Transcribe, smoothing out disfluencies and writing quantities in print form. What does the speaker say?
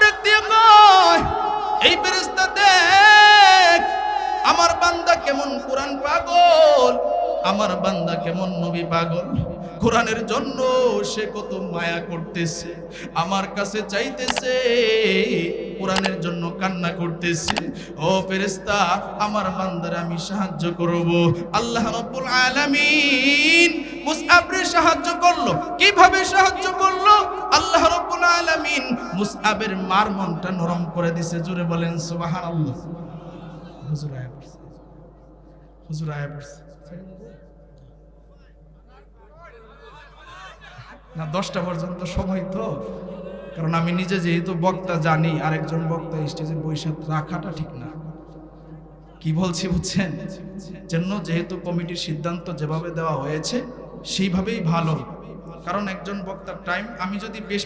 ডাক দিয়ে কয়, এই ফেরেশতা দেখ আমার বান্দা কেমন কোরআন পাগল, আমার বান্দা কেমন নবী পাগল। কোরআনের জন্য সে কত মায়া করতেছে, আমার কাছে চাইতেছে, কোরআনের জন্য কান্না করতেছে। ও ফেরেশতা, আমার বান্দার আমি সাহায্য করব। আল্লাহ রাব্বুল আলামিন মুসআবরে সাহায্য করলো। কিভাবে সাহায্য করলো? আল্লাহ রাব্বুল আলামিন মুসআবের মার মনটা নরম করে দিয়েছে। জোরে বলেন সুবহানাল্লাহ। হুজুর আয়া পড়ছে, হুজুর আয়া পড়ছে না, 10টা পর্যন্ত সময় তো, কারণ আমি নিজে যেহেতু বক্তা জানি আরেকজন বক্তা স্টেজে বৈশাখ রাখাটা ঠিক না। কি বলছি বুঝছেন? জন্য যেহেতু কমিটির সিদ্ধান্ত যেভাবে দেওয়া হয়েছে সেইভাবেই ভালো, কারণ একজন বক্তার টাইম আমি যদি বেশ